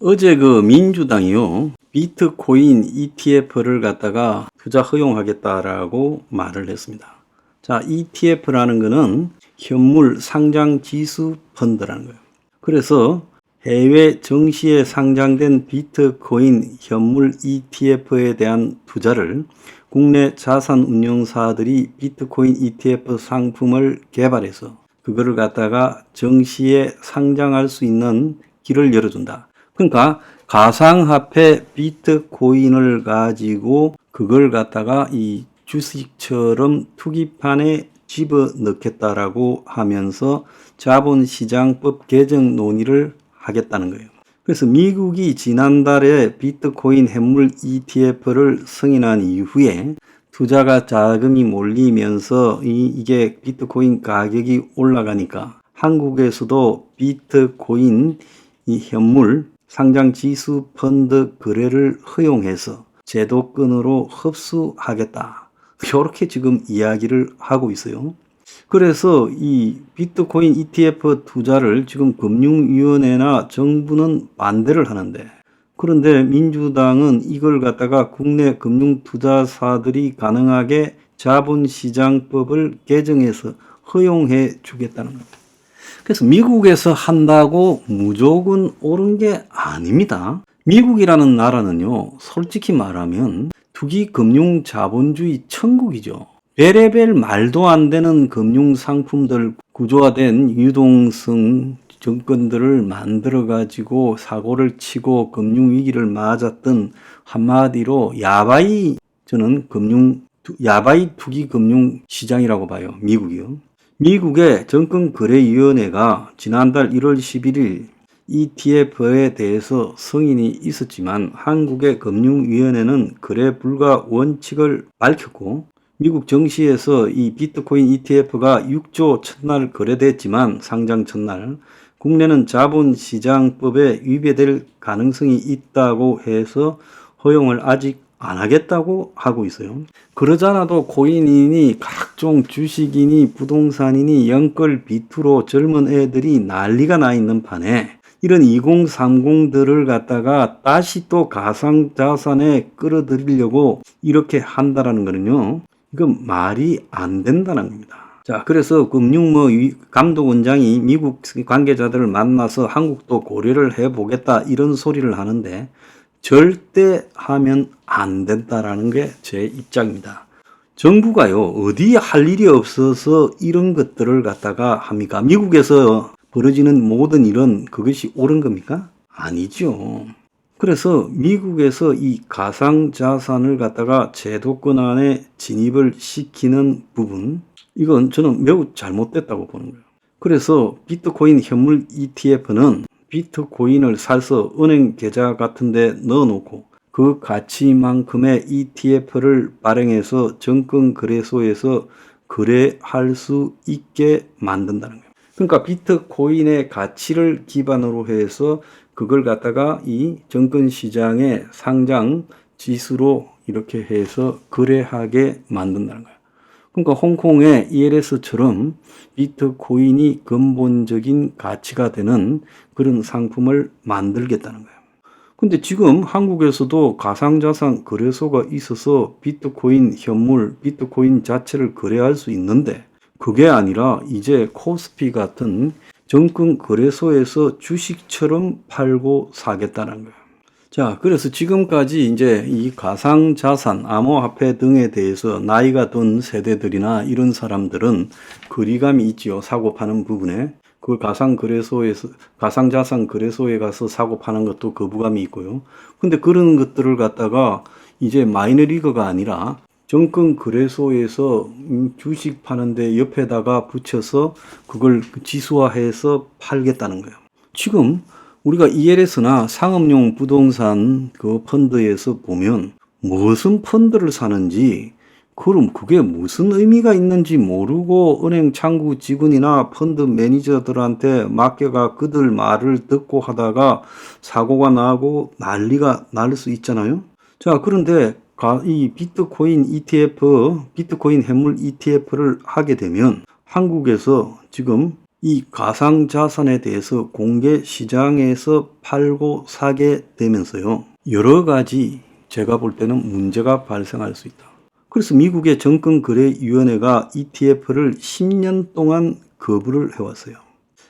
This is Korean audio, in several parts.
어제 그 민주당이요, 비트코인 ETF를 갖다가 투자 허용하겠다라고 말을 했습니다. 자, ETF라는 거는 현물 상장 지수 펀드라는 거예요. 그래서 해외 증시에 상장된 비트코인 현물 ETF에 대한 투자를 국내 자산 운용사들이 비트코인 ETF 상품을 개발해서 그거를 갖다가 증시에 상장할 수 있는 길을 열어준다. 그러니까 가상화폐 비트코인을 가지고 그걸 갖다가 이 주식처럼 투기판에 집어넣겠다라고 하면서 자본시장법 개정 논의를 하겠다는 거예요. 그래서 미국이 지난달에 비트코인 현물 ETF를 승인한 이후에 투자가 자금이 몰리면서 이게 비트코인 가격이 올라가니까 한국에서도 비트코인 이 현물 상장 지수 펀드 거래를 허용해서 제도권으로 흡수하겠다. 이렇게 지금 이야기를 하고 있어요. 그래서 이 비트코인 ETF 투자를 지금 금융위원회나 정부는 반대를 하는데, 그런데 민주당은 이걸 갖다가 국내 금융투자사들이 가능하게 자본시장법을 개정해서 허용해 주겠다는 겁니다. 그래서 미국에서 한다고 무조건 옳은 게 아닙니다. 미국이라는 나라는요, 솔직히 말하면 투기 금융 자본주의 천국이죠. 별의별 말도 안 되는 금융 상품들, 구조화된 유동성 정권들을 만들어 가지고 사고를 치고 금융 위기를 맞았던, 한마디로 저는 야바이 투기 금융 시장이라고 봐요. 미국이요. 미국의 정권거래위원회가 지난달 1월 11일 ETF에 대해서 승인이 있었지만 한국의 금융위원회는 거래 불가 원칙을 밝혔고, 미국 증시에서 이 비트코인 ETF가 6조 첫날 거래됐지만 상장 첫날 국내는 자본시장법에 위배될 가능성이 있다고 해서 허용을 아직 안 하겠다고 하고 있어요. 그러잖아도 코인이니 각종 주식이니 부동산이니 연끌 비투로 젊은 애들이 난리가 나 있는 판에 이런 2030들을 갖다가 다시 또 가상자산에 끌어들이려고 이렇게 한다라는 거는요, 이건 말이 안 된다는 겁니다. 자, 그래서 감독원장이 미국 관계자들을 만나서 한국도 고려를 해보겠다 이런 소리를 하는데 절대 하면 안 된다라는 게 제 입장입니다. 정부가요, 어디 할 일이 없어서 이런 것들을 갖다가 합니까? 미국에서 벌어지는 모든 일은 그것이 옳은 겁니까? 아니죠. 그래서 미국에서 이 가상자산을 갖다가 제도권 안에 진입을 시키는 부분, 이건 저는 매우 잘못됐다고 보는 거예요. 그래서 비트코인 현물 ETF는 비트코인을 사서 은행 계좌 같은 데 넣어놓고 그 가치만큼의 ETF를 발행해서 정권거래소에서 거래할 수 있게 만든다는 거예요. 그러니까 비트코인의 가치를 기반으로 해서 그걸 갖다가 이 정권시장의 상장 지수로 이렇게 해서 거래하게 만든다는 거예요. 그러니까 홍콩의 ELS처럼 비트코인이 근본적인 가치가 되는 그런 상품을 만들겠다는 거예요. 근데 지금 한국에서도 가상자산 거래소가 있어서 비트코인 현물, 비트코인 자체를 거래할 수 있는데, 그게 아니라 이제 코스피 같은 정권 거래소에서 주식처럼 팔고 사겠다는 거예요. 자, 그래서 지금까지 이제 이 가상자산, 암호화폐 등에 대해서 나이가 든 세대들이나 이런 사람들은 거리감이 있지요. 사고 파는 부분에. 그 가상자산 거래소에 가서 사고 파는 것도 거부감이 있고요. 근데 그런 것들을 갖다가 이제 마이너리그가 아니라 정권 거래소에서 주식 파는데 옆에다가 붙여서 그걸 지수화해서 팔겠다는 거예요. 지금 우리가 ELS나 상업용 부동산 그 펀드에서 보면 무슨 펀드를 사는지, 그럼 그게 무슨 의미가 있는지 모르고 은행 창구 직원이나 펀드 매니저들한테 맡겨가 그들 말을 듣고 하다가 사고가 나고 난리가 날 수 있잖아요. 자, 그런데 이 비트코인 ETF, 비트코인 현물 ETF를 하게 되면 한국에서 지금 이 가상자산에 대해서 공개 시장에서 팔고 사게 되면서요, 여러 가지 제가 볼 때는 문제가 발생할 수 있다. 그래서 미국의 정권거래위원회가 ETF를 10년 동안 거부를 해왔어요.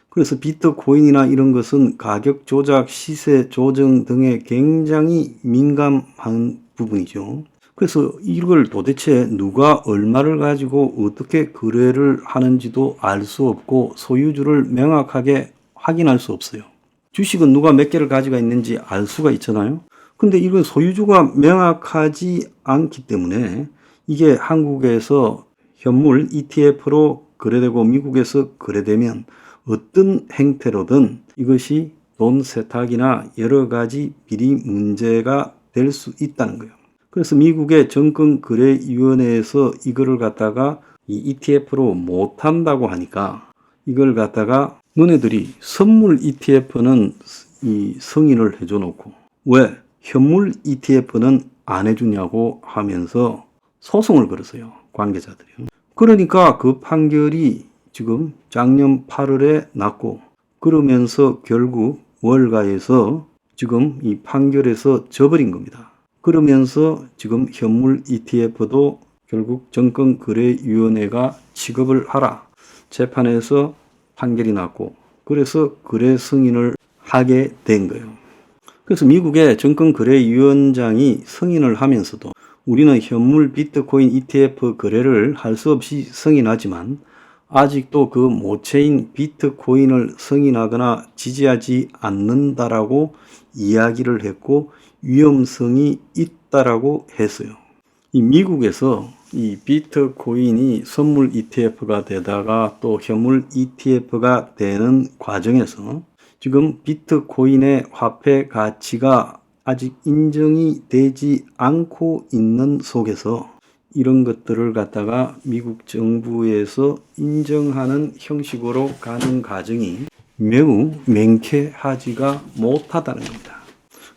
그래서 비트코인이나 이런 것은 가격 조작, 시세 조정 등에 굉장히 민감한 부분이죠. 그래서 이걸 도대체 누가 얼마를 가지고 어떻게 거래를 하는지도 알 수 없고 소유주를 명확하게 확인할 수 없어요. 주식은 누가 몇 개를 가지고 있는지 알 수가 있잖아요. 근데 이건 소유주가 명확하지 않기 때문에 이게 한국에서 현물 ETF로 거래되고 미국에서 거래되면 어떤 행태로든 이것이 돈 세탁이나 여러 가지 비리 문제가 될 수 있다는 거예요. 그래서 미국의 정권거래위원회에서 이거를 갖다가 이 ETF로 못한다고 하니까 이걸 갖다가 너네들이 선물 ETF는 이 승인을 해줘 놓고 왜 현물 ETF는 안 해주냐고 하면서 소송을 걸었어요. 관계자들이요. 그러니까 그 판결이 지금 작년 8월에 났고 그러면서 결국 월가에서 지금 이 판결에서 져버린 겁니다. 그러면서 지금 현물 ETF도 결국 정권거래위원회가 취급을 하라. 재판에서 판결이 났고 그래서 거래 승인을 하게 된 거예요. 그래서 미국의 정권거래위원장이 승인을 하면서도 우리는 현물 비트코인 ETF 거래를 할 수 없이 승인하지만 아직도 그 모체인 비트코인을 승인하거나 지지하지 않는다라고 이야기를 했고 위험성이 있다라고 했어요. 이 미국에서 이 비트코인이 선물 ETF가 되다가 또 현물 ETF가 되는 과정에서 지금 비트코인의 화폐 가치가 아직 인정이 되지 않고 있는 속에서 이런 것들을 갖다가 미국 정부에서 인정하는 형식으로 가는 과정이 매우 명쾌하지가 못하다는 겁니다.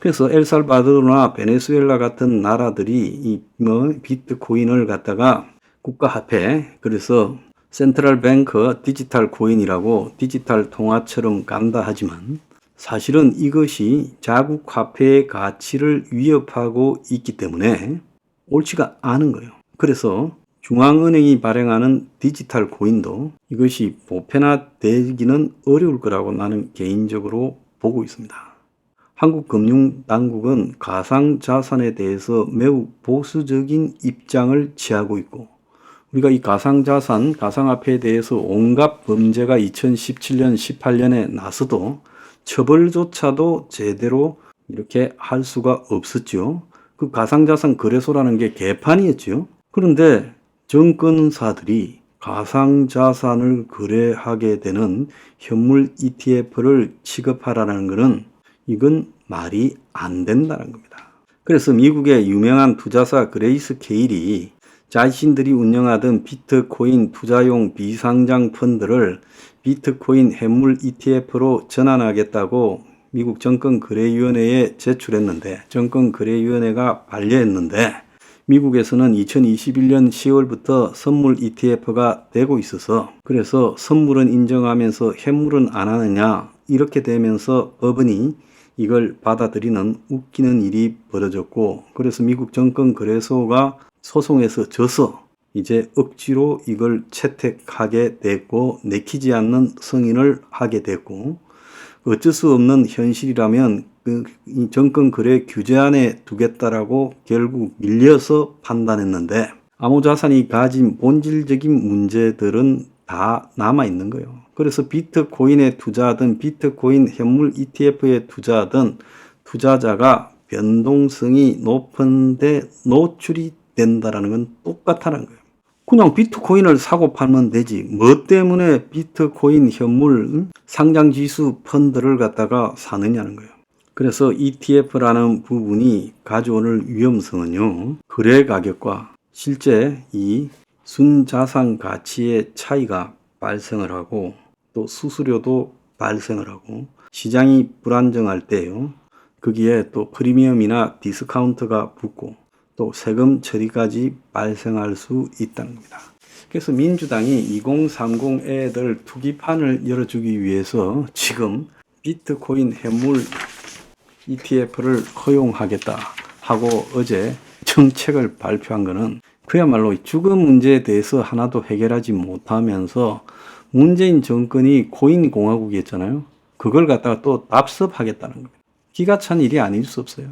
그래서 엘살바도르나 베네수엘라 같은 나라들이 이 비트코인을 갖다가 국가화폐, 그래서 센트럴 뱅크 디지털 코인이라고 디지털 통화처럼 간다 하지만 사실은 이것이 자국 화폐의 가치를 위협하고 있기 때문에 옳지가 않은 거예요. 그래서 중앙은행이 발행하는 디지털 코인도 이것이 보편화되기는 어려울 거라고 나는 개인적으로 보고 있습니다. 한국금융당국은 가상자산에 대해서 매우 보수적인 입장을 취하고 있고 우리가 이 가상자산, 가상화폐에 대해서 온갖 범죄가 2017년, 18년에 나서도 처벌조차도 제대로 이렇게 할 수가 없었죠. 그 가상자산 거래소라는 게 개판이었죠. 그런데 정권사들이 가상자산을 거래하게 되는 현물 ETF를 취급하라는 것은 이건 말이 안 된다는 겁니다. 그래서 미국의 유명한 투자사 그레이스 케일이 자신들이 운영하던 비트코인 투자용 비상장 펀드를 비트코인 현물 ETF로 전환하겠다고 미국 정권거래위원회에 제출했는데 정권거래위원회가 반려했는데 미국에서는 2021년 10월부터 선물 ETF가 되고 있어서 그래서 선물은 인정하면서 현물은 안 하느냐 이렇게 되면서 법원이 이걸 받아들이는 웃기는 일이 벌어졌고 그래서 미국 정권거래소가 소송에서 져서 이제 억지로 이걸 채택하게 됐고 내키지 않는 승인을 하게 됐고 어쩔 수 없는 현실이라면 그 정권거래 규제안에 두겠다라고 결국 밀려서 판단했는데 암호자산이 가진 본질적인 문제들은 다 남아있는 거예요. 그래서 비트코인에 투자하든 비트코인 현물 ETF에 투자하든 투자자가 변동성이 높은데 노출이 된다라는 건 똑같다는 거예요. 그냥 비트코인을 사고 팔면 되지. 뭐 때문에 비트코인 현물 상장지수 펀드를 갖다가 사느냐는 거예요. 그래서 ETF라는 부분이 가져오는 위험성은요. 거래 가격과 실제 이 순자산 가치의 차이가 발생을 하고 또 수수료도 발생을 하고 시장이 불안정할 때요. 거기에 또 프리미엄이나 디스카운트가 붙고 또 세금 처리까지 발생할 수 있다는 겁니다. 그래서 민주당이 2030 애들 투기판을 열어주기 위해서 지금 비트코인 해물 ETF를 허용하겠다 하고 어제 정책을 발표한 거는 그야말로 주거 문제에 대해서 하나도 해결하지 못하면서 문재인 정권이 코인 공화국이었잖아요. 그걸 갖다가 또 답습하겠다는 겁니다. 기가 찬 일이 아닐 수 없어요.